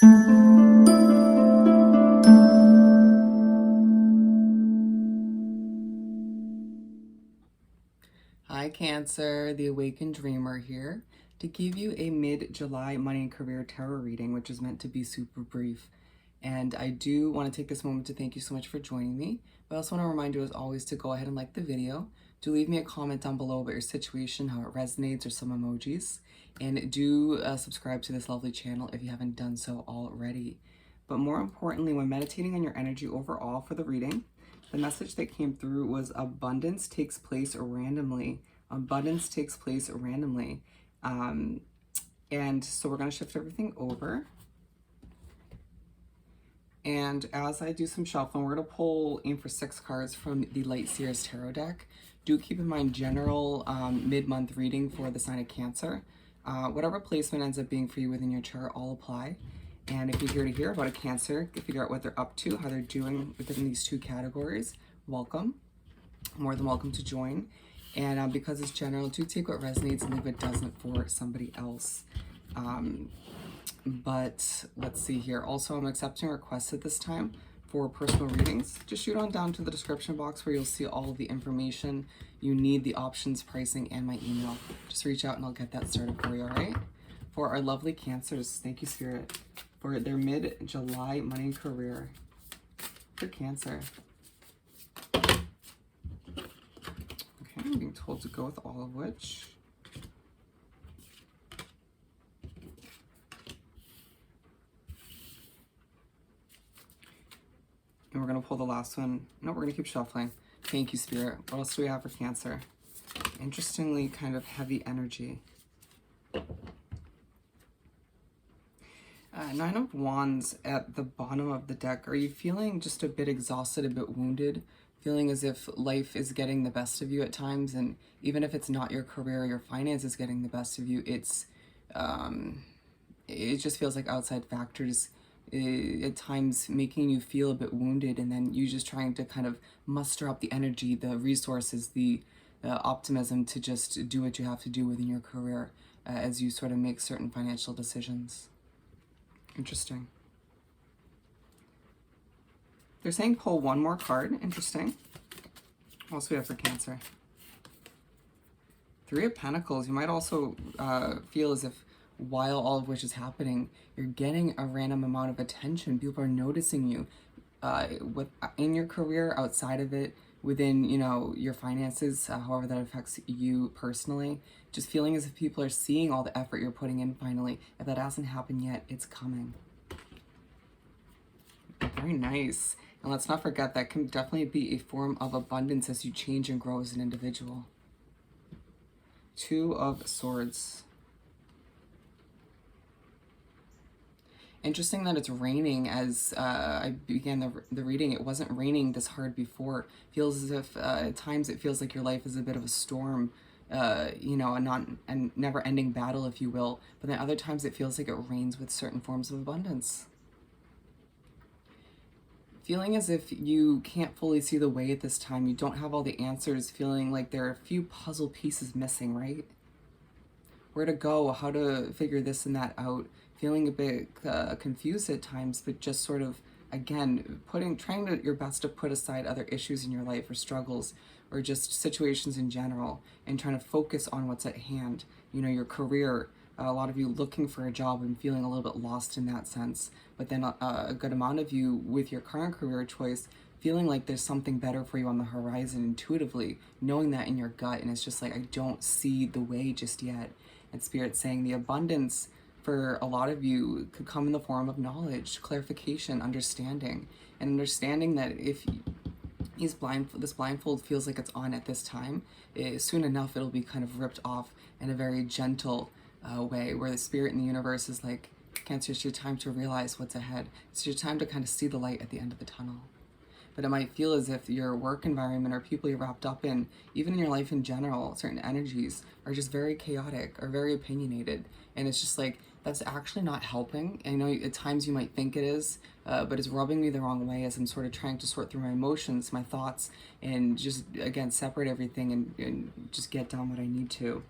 Hi Cancer, the Awakened Dreamer here to give you a mid-July money and career tarot reading, which is meant to be super brief. And I do want to take this moment to thank you so much for joining me. But I also want to remind you, as always, to go ahead and like the video. Do leave me a comment down below about your situation, how it resonates, or some emojis. And do subscribe to this lovely channel if you haven't done so already. But more importantly, when meditating on your energy overall for the reading, the message that came through was abundance takes place randomly. Abundance takes place randomly. And so we're going to shift everything over. And as I do some shuffling, we're going to aim for 6 cards from the Light Seers Tarot deck. Do keep in mind general mid-month reading for the sign of Cancer. Whatever placement ends up being for you within your chart, I'll apply. And if you're here to hear about a Cancer, to figure out what they're up to, how they're doing within these 2 categories, welcome. More than welcome to join. And because it's general, do take what resonates and leave what doesn't for somebody else. But let's see here. Also, I'm accepting requests at this time for personal readings. Just shoot on down to the description box where you'll see all of the information you need, the options, pricing, and my email. Just reach out and I'll get that started for you, all right? For our lovely Cancers, thank you, Spirit, for their mid-July money and career. For Cancer. Okay, I'm being told to go with all of which. And we're going to pull the last one. No, we're going to keep shuffling. Thank you, Spirit. What else do we have for Cancer? Interestingly, kind of heavy energy. 9 of Wands at the bottom of the deck. Are you feeling just a bit exhausted, a bit wounded? Feeling as if life is getting the best of you at times, and even if it's not your career or your finances getting the best of you, it just feels like outside factors at times making you feel a bit wounded, and then you just trying to kind of muster up the energy, the resources, the optimism to just do what you have to do within your career as you sort of make certain financial decisions. Interesting. They're saying pull one more card. Interesting. What else do we have for Cancer? 3 of Pentacles. You might also feel as if while all of which is happening, you're getting a random amount of attention. People are noticing you in your career, outside of it, within, you know, your finances, however that affects you personally. Just feeling as if people are seeing all the effort you're putting in finally. If that hasn't happened yet, it's coming. Very nice. And let's not forget that can definitely be a form of abundance as you change and grow as an individual. 2 of Swords. Interesting that it's raining. As I began the reading, it wasn't raining this hard before. Feels as if at times it feels like your life is a bit of a storm, you know, a never-ending battle, if you will. But then other times it feels like it rains with certain forms of abundance. Feeling as if you can't fully see the way at this time. You don't have all the answers. Feeling like there are a few puzzle pieces missing, right? Where to go, how to figure this and that out. Feeling a bit confused at times, but just sort of, again, trying your best to put aside other issues in your life or struggles or just situations in general and trying to focus on what's at hand. You know, your career, a lot of you looking for a job and feeling a little bit lost in that sense. But then a good amount of you with your current career choice feeling like there's something better for you on the horizon intuitively, knowing that in your gut, and it's just like, I don't see the way just yet. And Spirit saying the abundance for a lot of you could come in the form of knowledge, clarification, understanding, and understanding that if this blindfold feels like it's on at this time, soon enough it'll be kind of ripped off in a very gentle way, where the Spirit in the universe is like, Cancer, it's your time to realize what's ahead. It's your time to kind of see the light at the end of the tunnel. But it might feel as if your work environment or people you're wrapped up in, even in your life in general, certain energies are just very chaotic or very opinionated. And it's just like, that's actually not helping. I know at times you might think it is, but it's rubbing me the wrong way as I'm sort of trying to sort through my emotions, my thoughts, and just, again, separate everything and just get done what I need to.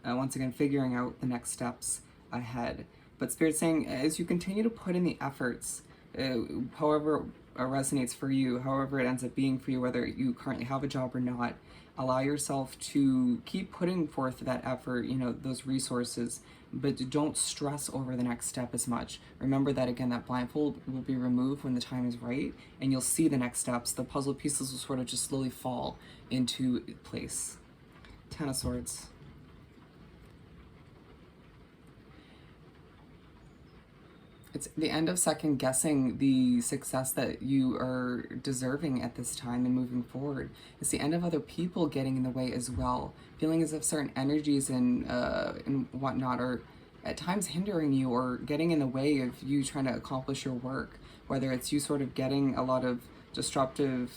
Once again, figuring out the next steps ahead. But Spirit's saying, as you continue to put in the efforts, however resonates for you, however it ends up being for you, whether you currently have a job or not, allow yourself to keep putting forth that effort, those resources, but don't stress over the next step as much. Remember that, again, that blindfold will be removed when the time is right, and you'll see the next steps. The puzzle pieces will sort of just slowly fall into place. Ten of Swords. It's the end of second guessing the success that you are deserving at this time and moving forward. It's the end of other people getting in the way as well, feeling as if certain energies and whatnot are at times hindering you or getting in the way of you trying to accomplish your work. Whether it's you sort of getting a lot of disruptive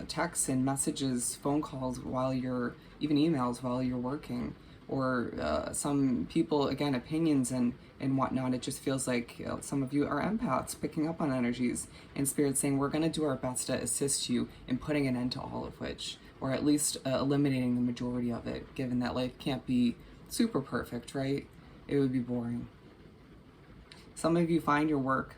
texts and messages, phone calls while you're, even emails while you're working, or some people, again, opinions and whatnot. It just feels like some of you are empaths picking up on energies, and Spirit saying we're going to do our best to assist you in putting an end to all of which, or at least eliminating the majority of it, given that life can't be super perfect, right? It would be boring. Some of you find your work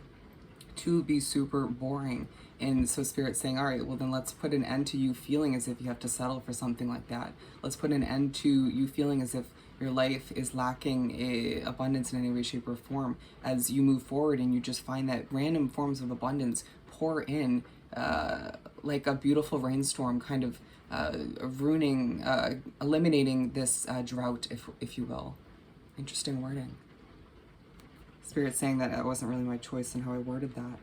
to be super boring, and so Spirit's saying, all right, well then let's put an end to you feeling as if you have to settle for something like that. Let's put an end to you feeling as if your life is lacking abundance in any way, shape, or form as you move forward, and you just find that random forms of abundance pour in like a beautiful rainstorm, kind of eliminating this drought, if you will. Interesting wording. Spirit saying that it wasn't really my choice in how I worded that.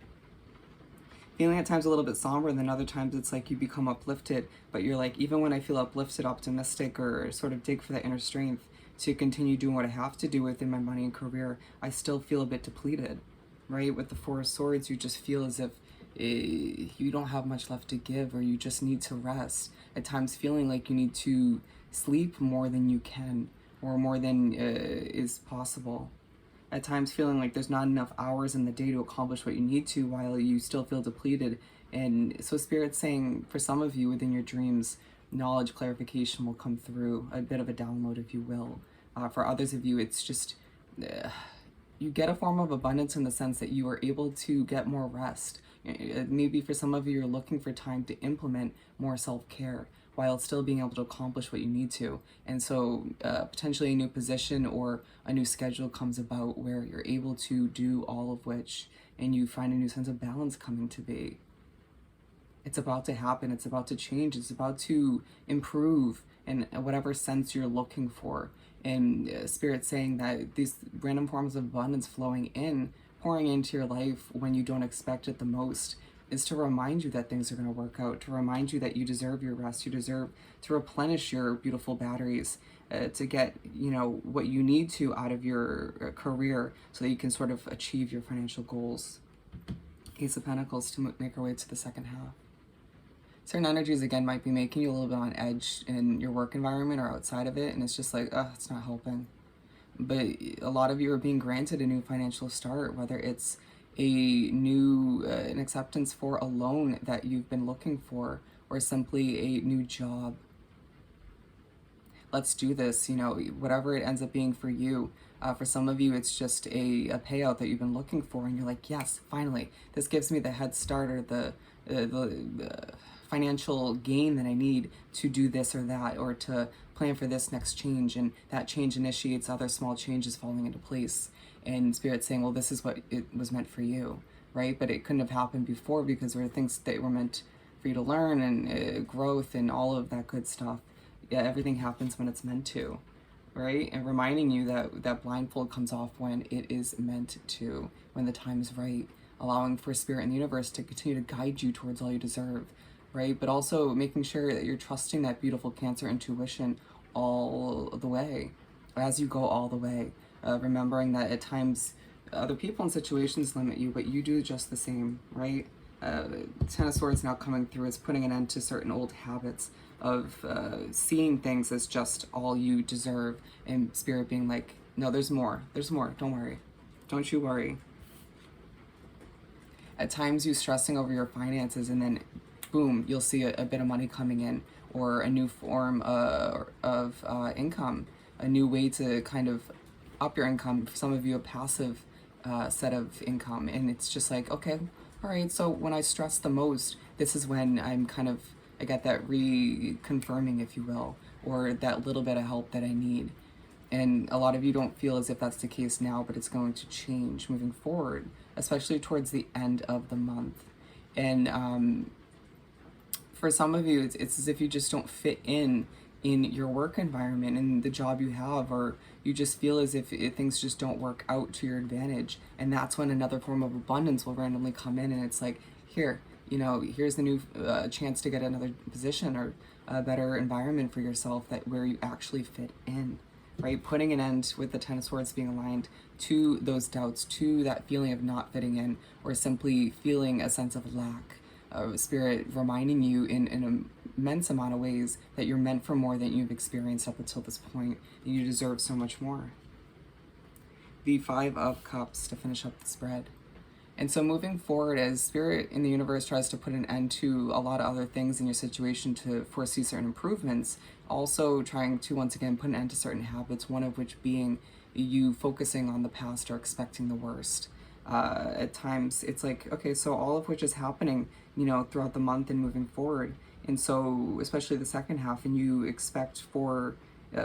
Feeling at times a little bit somber, and then other times it's like you become uplifted, but you're like, even when I feel uplifted, optimistic, or sort of dig for that inner strength to continue doing what I have to do within my money and career, I still feel a bit depleted, right? With the Four of Swords, you just feel as if you don't have much left to give, or you just need to rest. At times feeling like you need to sleep more than you can, or more than is possible. At times feeling like there's not enough hours in the day to accomplish what you need to while you still feel depleted. And so Spirit's saying, for some of you within your dreams, knowledge, clarification will come through, a bit of a download, if you will. For others of you, it's just, you get a form of abundance in the sense that you are able to get more rest. Maybe for some of you, you're looking for time to implement more self-care while still being able to accomplish what you need to. And so potentially a new position or a new schedule comes about where you're able to do all of which, and you find a new sense of balance coming to be. It's about to happen. It's about to change. It's about to improve in whatever sense you're looking for. And Spirit saying that these random forms of abundance flowing in, pouring into your life when you don't expect it the most, is to remind you that things are going to work out, to remind you that you deserve your rest, you deserve to replenish your beautiful batteries, to get, what you need to out of your career so that you can sort of achieve your financial goals. Ace of Pentacles to make our way to the second half. Certain energies, again, might be making you a little bit on edge in your work environment or outside of it, and it's just like, it's not helping. But a lot of you are being granted a new financial start, whether it's a new an acceptance for a loan that you've been looking for, or simply a new job. Let's do this, whatever it ends up being for you. For some of you, it's just a payout that you've been looking for, and you're like, yes, finally, this gives me the head start, or the financial gain that I need to do this or that, or to plan for this next change, and that change initiates other small changes falling into place. And Spirit's saying, well, this is what it was meant for you, right? But it couldn't have happened before because there were things that were meant for you to learn, and growth and all of that good stuff. Yeah, everything happens when it's meant to, right? And reminding you that that blindfold comes off when it is meant to, when the time is right, allowing for Spirit and the universe to continue to guide you towards all you deserve, right? But also making sure that you're trusting that beautiful Cancer intuition all the way, as you go all the way. Remembering that at times other people and situations limit you, but you do just the same, right? Ten of Swords now coming through is putting an end to certain old habits of seeing things as just all you deserve, and Spirit being like, no, there's more, don't worry, don't you worry. At times you stressing over your finances, and then boom, you'll see a bit of money coming in, or a new form of income, a new way to kind of up your income. For some of you, a passive set of income. And it's just like, okay, all right, so when I stress the most, this is when I get that reconfirming, if you will, or that little bit of help that I need. And a lot of you don't feel as if that's the case now, but it's going to change moving forward, especially towards the end of the month. And for some of you, it's as if you just don't fit in your work environment and the job you have, or you just feel as if things just don't work out to your advantage. And that's when another form of abundance will randomly come in, and it's like, here, here's the new chance to get another position or a better environment for yourself that where you actually fit in, right? Putting an end with the Ten of Swords being aligned to those doubts, to that feeling of not fitting in, or simply feeling a sense of lack. Spirit reminding you in an immense amount of ways that you're meant for more than you've experienced up until this point, and you deserve so much more. The Five of Cups to finish up the spread. And so moving forward, as Spirit in the universe tries to put an end to a lot of other things in your situation to foresee certain improvements, also trying to once again put an end to certain habits, one of which being you focusing on the past or expecting the worst. At times it's like, okay, so all of which is happening, throughout the month and moving forward. And so especially the second half, and you expect for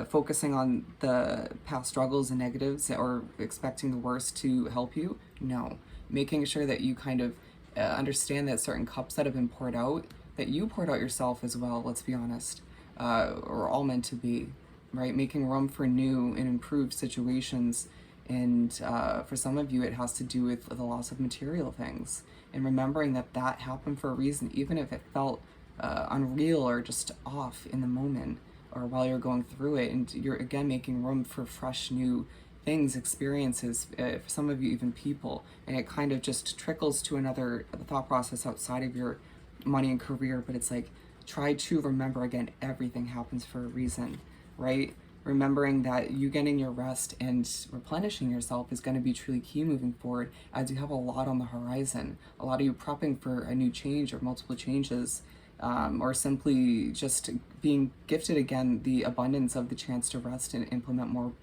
focusing on the past struggles and negatives or expecting the worst to help you. No, making sure that you kind of understand that certain cups that have been poured out, that you poured out yourself as well, let's be honest, are all meant to be, right? Making room for new and improved situations. And for some of you, it has to do with the loss of material things, and remembering that that happened for a reason, even if it felt unreal or just off in the moment or while you're going through it. And you're again making room for fresh new things, experiences, for some of you even people, and it kind of just trickles to another thought process outside of your money and career. But it's like, try to remember again, everything happens for a reason, right? Remembering that you getting your rest and replenishing yourself is going to be truly key moving forward, as you have a lot on the horizon. A lot of you prepping for a new change or multiple changes, or simply just being gifted again the abundance of the chance to rest and implement more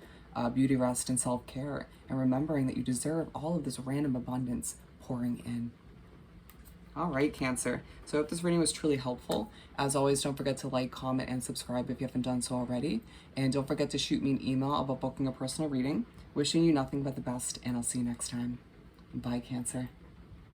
beauty rest and self-care, and remembering that you deserve all of this random abundance pouring in. All right, Cancer. So I hope this reading was truly helpful. As always, don't forget to like, comment, and subscribe if you haven't done so already. And don't forget to shoot me an email about booking a personal reading. Wishing you nothing but the best, and I'll see you next time. Bye, Cancer.